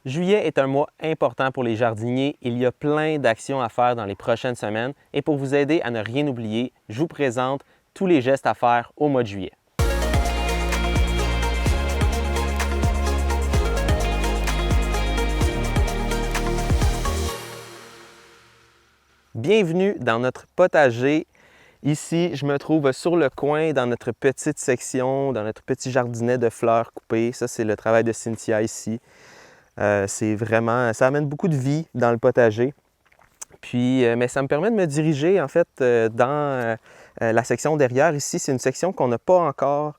Juillet est un mois important pour les jardiniers. Il y a plein d'actions à faire dans les prochaines semaines et pour vous aider à ne rien oublier, je vous présente tous les gestes à faire au mois de juillet. Bienvenue dans notre potager. Ici, je me trouve sur le coin dans notre petite section, dans notre petit jardinet de fleurs coupées. Ça, c'est le travail de Cynthia ici. Ça amène beaucoup de vie dans le potager. Puis, mais ça me permet de me diriger en fait dans la section derrière. Ici, c'est une section qu'on n'a pas encore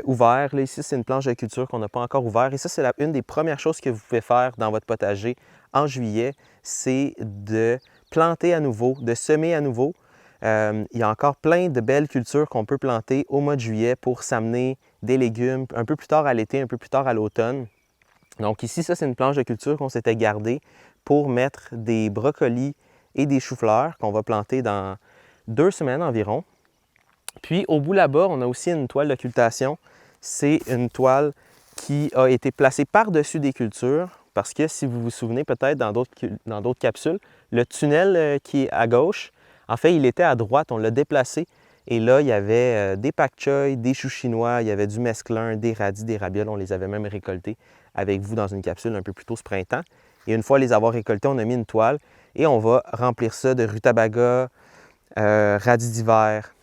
ouverte. Là, ici, c'est une planche de culture qu'on n'a pas encore ouverte. Et ça, c'est une des premières choses que vous pouvez faire dans votre potager en juillet, c'est de planter à nouveau, de semer à nouveau. Il y a encore plein de belles cultures qu'on peut planter au mois de juillet pour s'amener des légumes un peu plus tard à l'été, un peu plus tard à l'automne. Donc ici, ça, c'est une planche de culture qu'on s'était gardée pour mettre des brocolis et des choux-fleurs qu'on va planter dans 2 semaines environ. Puis au bout là-bas, on a aussi une toile d'occultation. C'est une toile qui a été placée par-dessus des cultures parce que si vous vous souvenez peut-être dans d'autres capsules, le tunnel qui est à gauche, en fait, il était à droite, on l'a déplacé. Et là, il y avait des pak choy, des choux chinois, il y avait du mesclun, des radis, des ravioles. On les avait même récoltés avec vous dans une capsule un peu plus tôt ce printemps. Et une fois les avoir récoltés, on a mis une toile et on va remplir ça de rutabaga, radis d'hiver,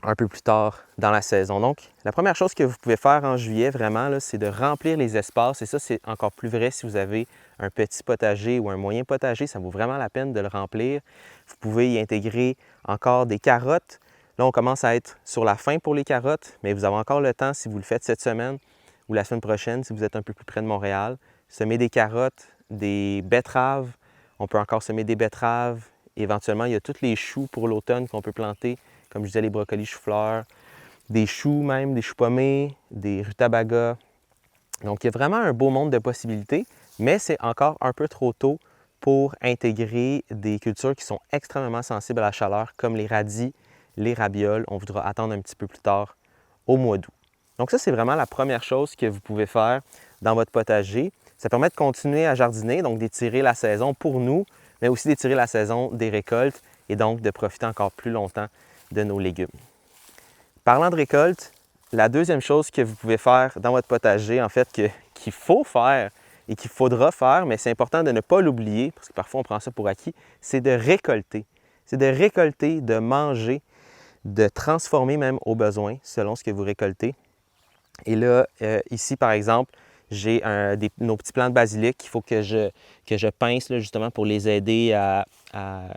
un peu plus tard dans la saison. Donc, la première chose que vous pouvez faire en juillet, vraiment, c'est de remplir les espaces. Et ça, c'est encore plus vrai si vous avez un petit potager ou un moyen potager. Ça vaut vraiment la peine de le remplir. Vous pouvez y intégrer encore des carottes. Là, on commence à être sur la fin pour les carottes, mais vous avez encore le temps, si vous le faites cette semaine ou la semaine prochaine, si vous êtes un peu plus près de Montréal, semer des carottes, des betteraves. On peut encore semer des betteraves. Éventuellement, il y a tous les choux pour l'automne qu'on peut planter, comme je disais, les brocolis, choux-fleurs, des choux même, des choux pommés, des rutabagas. Donc, il y a vraiment un beau monde de possibilités, mais c'est encore un peu trop tôt pour intégrer des cultures qui sont extrêmement sensibles à la chaleur, comme les radis, les ravioles. On voudra attendre un petit peu plus tard, au mois d'août. Donc ça, c'est vraiment la première chose que vous pouvez faire dans votre potager. Ça permet de continuer à jardiner, donc d'étirer la saison pour nous, mais aussi d'étirer la saison des récoltes et donc de profiter encore plus longtemps de nos légumes. Parlant de récolte, la deuxième chose que vous pouvez faire dans votre potager, en fait, qu'il faut faire et qu'il faudra faire, mais c'est important de ne pas l'oublier, parce que parfois on prend ça pour acquis, c'est de récolter. C'est de récolter, de manger, de transformer même au besoin, selon ce que vous récoltez. Et là, ici, par exemple, j'ai nos petits plants de basilic qu'il faut que je pince là, justement pour les aider à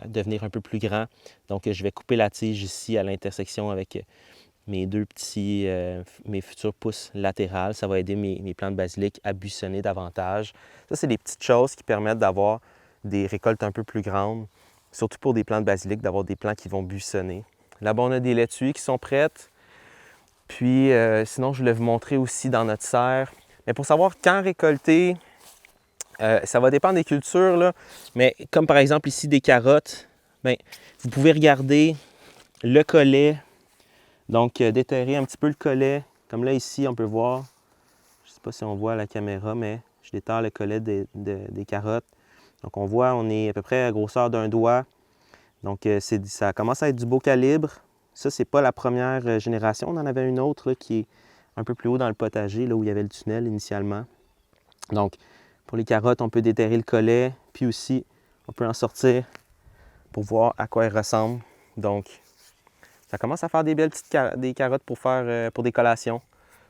devenir un peu plus grands. Donc, je vais couper la tige ici à l'intersection avec mes mes futurs pousses latérales. Ça va aider mes plants de basilic à buissonner davantage. Ça, c'est des petites choses qui permettent d'avoir des récoltes un peu plus grandes, surtout pour des plants de basilic, d'avoir des plants qui vont buissonner. Là-bas, on a des laitues qui sont prêtes. Puis, sinon, je voulais vous montrer aussi dans notre serre. Mais pour savoir quand récolter, ça va dépendre des cultures, là. Mais comme par exemple ici des carottes, bien, vous pouvez regarder le collet. Donc, déterrer un petit peu le collet. Comme là, ici, on peut voir, je ne sais pas si on voit à la caméra, mais je déterre le collet des carottes. Donc, on voit, on est à peu près à la grosseur d'un doigt. Donc, ça commence à être du beau calibre. Ça, c'est pas la première génération. On en avait une autre là, qui est un peu plus haut dans le potager, là où il y avait le tunnel initialement. Donc, pour les carottes, on peut déterrer le collet, puis aussi, on peut en sortir pour voir à quoi elles ressemblent. Donc, ça commence à faire des belles petites des carottes pour des collations.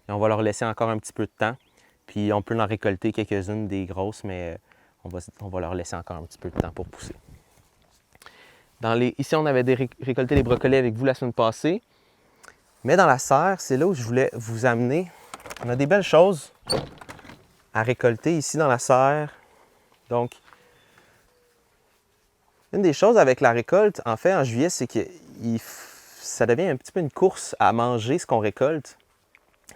Et on va leur laisser encore un petit peu de temps. Puis, on peut en récolter quelques-unes des grosses, mais on va leur laisser encore un petit peu de temps pour pousser. Ici, on avait récolté les brocolis avec vous la semaine passée. Mais dans la serre, c'est là où je voulais vous amener. On a des belles choses à récolter ici dans la serre. Donc, une des choses avec la récolte, en fait, en juillet, c'est que ça devient un petit peu une course à manger ce qu'on récolte.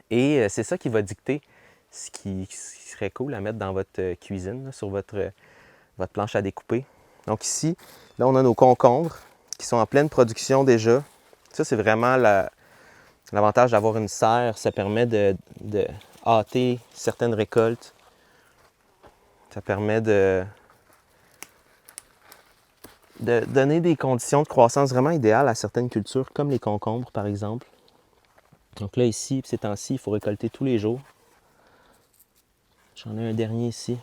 Et c'est ça qui va dicter ce qui serait cool à mettre dans votre cuisine, là, sur votre planche à découper. Donc ici, là, on a nos concombres qui sont en pleine production déjà. Ça, c'est vraiment l'avantage d'avoir une serre. Ça permet de hâter certaines récoltes. Ça permet de donner des conditions de croissance vraiment idéales à certaines cultures, comme les concombres par exemple. Donc là ici, ces temps-ci, il faut récolter tous les jours. J'en ai un dernier ici.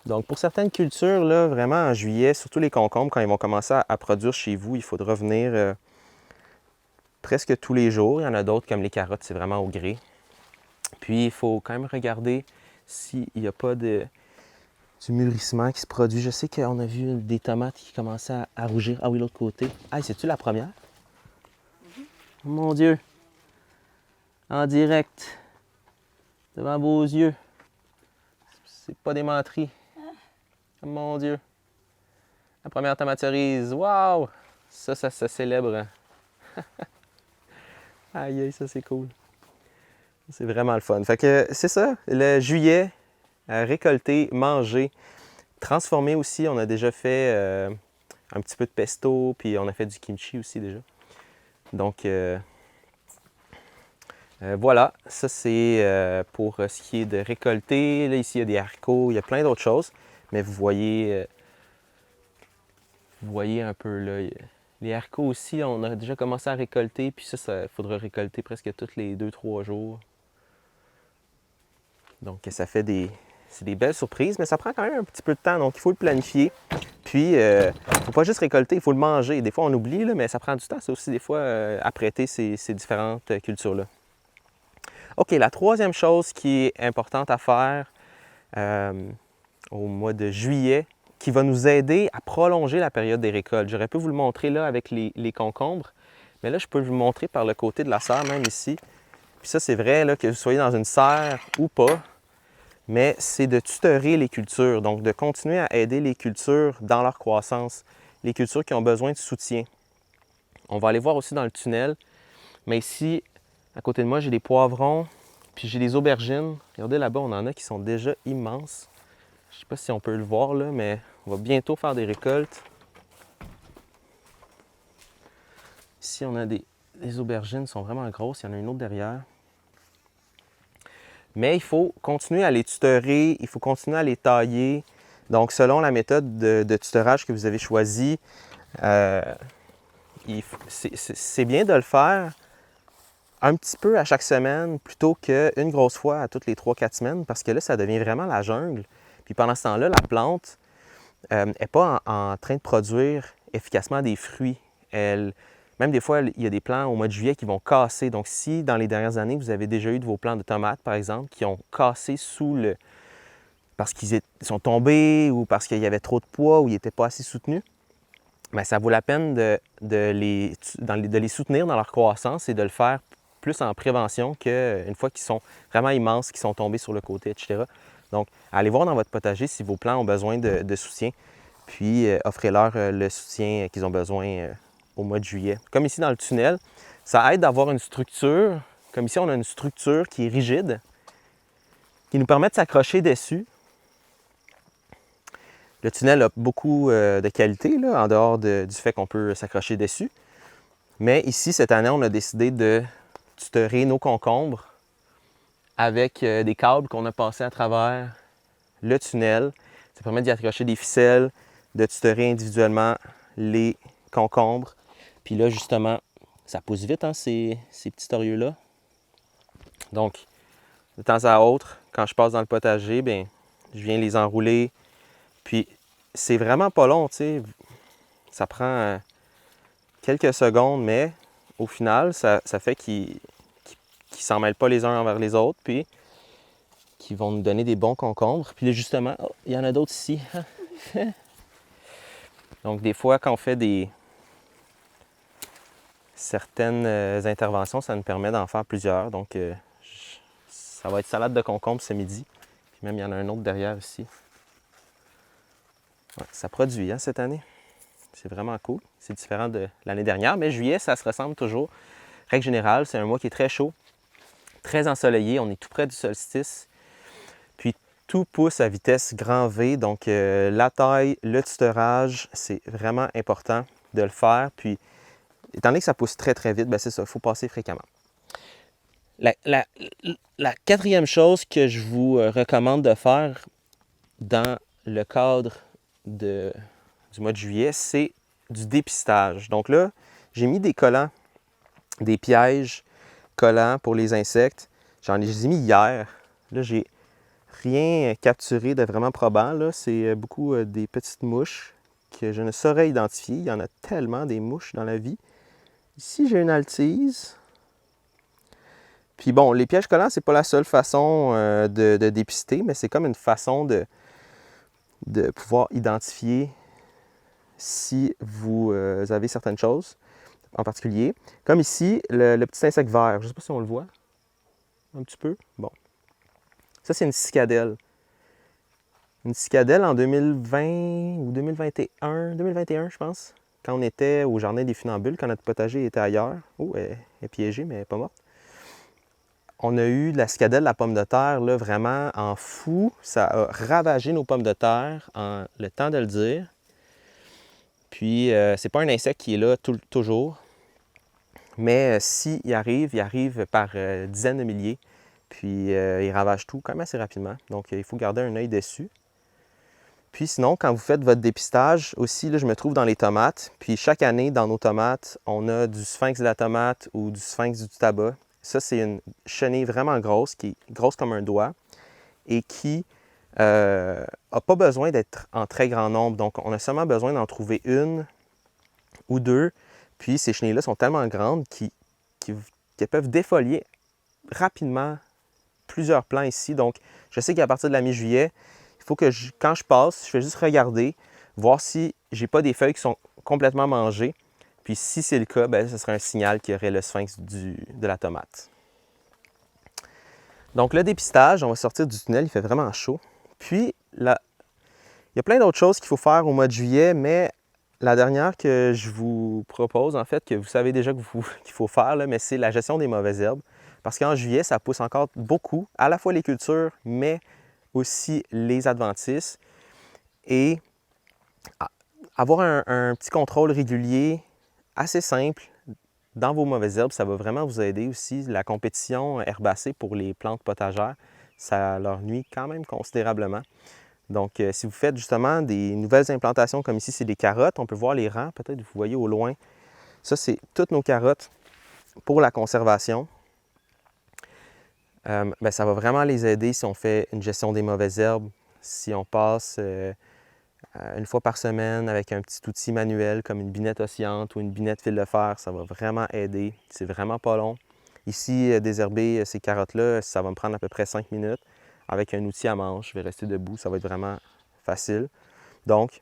Donc pour certaines cultures, là, vraiment en juillet, surtout les concombres, quand ils vont commencer à produire chez vous, il faudra venir presque tous les jours. Il y en a d'autres comme les carottes, c'est vraiment au gré. Puis il faut quand même regarder s'il n'y a pas du mûrissement qui se produit. Je sais qu'on a vu des tomates qui commençaient à rougir. Ah oui, l'autre côté. Ah, c'est-tu la première? Mon Dieu! En direct, devant vos yeux. C'est pas des menteries. Mon Dieu! La première tomate cerise. Waouh! Ça célèbre. Aïe, aïe, ça c'est cool. C'est vraiment le fun. Fait que c'est ça, le juillet, récolter, manger, transformer aussi. On a déjà fait un petit peu de pesto, puis on a fait du kimchi aussi déjà. Donc voilà, ça c'est pour ce qui est de récolter. Là ici il y a des haricots, il y a plein d'autres choses, mais vous voyez un peu là. Les haricots aussi, on a déjà commencé à récolter, puis ça faudra récolter presque tous les 2-3 jours. Donc ça fait c'est des belles surprises, mais ça prend quand même un petit peu de temps, donc il faut le planifier. Puis, il ne faut pas juste récolter, il faut le manger. Des fois, on oublie, là, mais ça prend du temps, ça aussi, des fois, apprêter ces différentes cultures-là. OK, la troisième chose qui est importante à faire au mois de juillet, qui va nous aider à prolonger la période des récoltes. J'aurais pu vous le montrer là avec les concombres, mais là, je peux vous le montrer par le côté de la serre, même ici. Puis ça, c'est vrai, là, que vous soyez dans une serre ou pas, mais c'est de tutorer les cultures, donc de continuer à aider les cultures dans leur croissance, les cultures qui ont besoin de soutien. On va aller voir aussi dans le tunnel, mais ici, à côté de moi, j'ai des poivrons, puis j'ai des aubergines. Regardez là-bas, on en a qui sont déjà immenses. Je ne sais pas si on peut le voir là, mais on va bientôt faire des récoltes. Ici, on a des aubergines, sont vraiment grosses, il y en a une autre derrière. Mais il faut continuer à les tutorer, il faut continuer à les tailler. Donc, selon la méthode de tutorage que vous avez choisie, c'est bien de le faire un petit peu à chaque semaine plutôt qu'une grosse fois à toutes les 3-4 semaines parce que là, ça devient vraiment la jungle. Puis pendant ce temps-là, la plante n'est pas en train de produire efficacement des fruits. Même des fois, il y a des plants au mois de juillet qui vont casser. Donc si dans les dernières années, vous avez déjà eu de vos plants de tomates, par exemple, qui ont cassé parce qu'ils sont tombés ou parce qu'il y avait trop de poids ou ils n'étaient pas assez soutenus, bien, ça vaut la peine de les soutenir dans leur croissance et de le faire plus en prévention qu'une fois qu'ils sont vraiment immenses, qu'ils sont tombés sur le côté, etc. Donc, allez voir dans votre potager si vos plants ont besoin de soutien, puis offrez-leur le soutien qu'ils ont besoin au mois de juillet. Comme ici dans le tunnel, ça aide d'avoir une structure, comme ici on a une structure qui est rigide, qui nous permet de s'accrocher dessus. Le tunnel a beaucoup de qualités, là, en dehors du fait qu'on peut s'accrocher dessus. Mais ici, cette année, on a décidé de tutorer nos concombres avec des câbles qu'on a passés à travers le tunnel. Ça permet d'y accrocher des ficelles, de tutorer individuellement les concombres. Puis là, justement, ça pousse vite, hein, ces petits torieux-là. Donc, de temps à autre, quand je passe dans le potager, bien, je viens les enrouler. Puis, c'est vraiment pas long, tu sais. Ça prend quelques secondes, mais au final, ça fait qu'ils ne s'en mêlent pas les uns envers les autres, puis qui vont nous donner des bons concombres. Puis là, justement, oh, il y en a d'autres ici. Donc, des fois, quand on fait certaines interventions, ça nous permet d'en faire plusieurs. Donc, ça va être salade de concombre ce midi. Puis même, il y en a un autre derrière ici. Ouais, ça produit, hein, cette année. C'est vraiment cool. C'est différent de l'année dernière, mais juillet, ça se ressemble toujours. Règle générale, c'est un mois qui est très chaud, très ensoleillé. On est tout près du solstice. Puis tout pousse à vitesse grand V. Donc la taille, le tutorage, c'est vraiment important de le faire. Puis étant donné que ça pousse très très vite, bien, c'est ça, il faut passer fréquemment. La quatrième chose que je vous recommande de faire dans le cadre du mois de juillet, c'est du dépistage. Donc là, j'ai mis des collants, des pièges collants pour les insectes. Je les ai mis hier. Là, j'ai rien capturé de vraiment probant. Là, c'est beaucoup des petites mouches que je ne saurais identifier. Il y en a tellement des mouches dans la vie. Ici, j'ai une altise. Puis bon, les pièges collants, c'est pas la seule façon de dépister, mais c'est comme une façon de pouvoir identifier si vous avez certaines choses en particulier. Comme ici, le petit insecte vert. Je ne sais pas si on le voit. Un petit peu. Bon. Ça, c'est une cicadelle. Une cicadelle en 2020 ou 2021, je pense, quand on était au Jardin des Funambules, quand notre potager était ailleurs. Oh, elle est piégée, mais elle n'est pas morte. On a eu de la cicadelle, la pomme de terre, là, vraiment en fou. Ça a ravagé nos pommes de terre en le temps de le dire. Puis, c'est pas un insecte qui est là toujours. Mais s'il arrive par dizaines de milliers. Puis, il ravage tout quand même assez rapidement. Donc, il faut garder un œil dessus. Puis sinon, quand vous faites votre dépistage, aussi, là, je me trouve dans les tomates. Puis chaque année, dans nos tomates, on a du sphinx de la tomate ou du sphinx du tabac. Ça, c'est une chenille vraiment grosse, qui est grosse comme un doigt et qui n'a pas besoin d'être en très grand nombre. Donc, on a seulement besoin d'en trouver une ou deux. Puis ces chenilles-là sont tellement grandes qu'elles peuvent défolier rapidement plusieurs plants ici. Donc, je sais qu'à partir de la mi-juillet, il faut que quand je passe, je fais juste regarder, voir si j'ai pas des feuilles qui sont complètement mangées. Puis si c'est le cas, bien, ce serait un signal qu'il y aurait le sphinx de la tomate. Donc le dépistage, on va sortir du tunnel, il fait vraiment chaud. Puis là, il y a plein d'autres choses qu'il faut faire au mois de juillet, mais la dernière que je vous propose, en fait, que vous savez déjà qu'il faut faire, là, mais c'est la gestion des mauvaises herbes. Parce qu'en juillet, ça pousse encore beaucoup, à la fois les cultures, mais aussi les adventices. Et avoir un petit contrôle régulier, assez simple, dans vos mauvaises herbes, ça va vraiment vous aider aussi. La compétition herbacée pour les plantes potagères, ça leur nuit quand même considérablement. Donc, si vous faites justement des nouvelles implantations, comme ici, c'est des carottes, on peut voir les rangs, peut-être vous voyez au loin. Ça, c'est toutes nos carottes pour la conservation. Bien, ça va vraiment les aider si on fait une gestion des mauvaises herbes, si on passe une fois par semaine avec un petit outil manuel comme une binette oscillante ou une binette fil de fer, ça va vraiment aider. C'est vraiment pas long. Ici, désherber ces carottes-là, ça va me prendre à peu près 5 minutes. Avec un outil à manche, je vais rester debout, ça va être vraiment facile. Donc,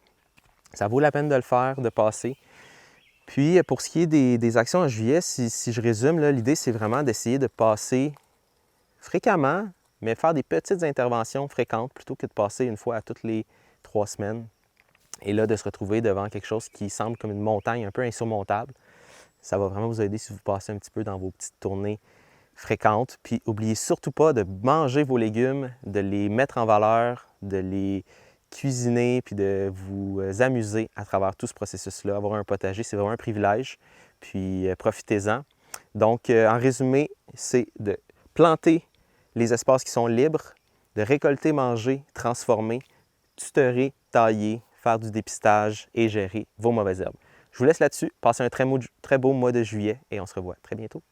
ça vaut la peine de le faire, de passer. Puis, pour ce qui est des actions en juillet, si je résume, l'idée, c'est vraiment d'essayer de passer fréquemment, mais faire des petites interventions fréquentes plutôt que de passer une fois à toutes les 3 semaines. Et là, de se retrouver devant quelque chose qui semble comme une montagne un peu insurmontable. Ça va vraiment vous aider si vous passez un petit peu dans vos petites tournées fréquentes. Puis, n'oubliez surtout pas de manger vos légumes, de les mettre en valeur, de les cuisiner, puis de vous amuser à travers tout ce processus-là. Avoir un potager, c'est vraiment un privilège. Puis, profitez-en. Donc, en résumé, c'est de planter les espaces qui sont libres, de récolter, manger, transformer, tutorer, tailler, faire du dépistage et gérer vos mauvaises herbes. Je vous laisse là-dessus. Passez un très beau mois de juillet et on se revoit très bientôt.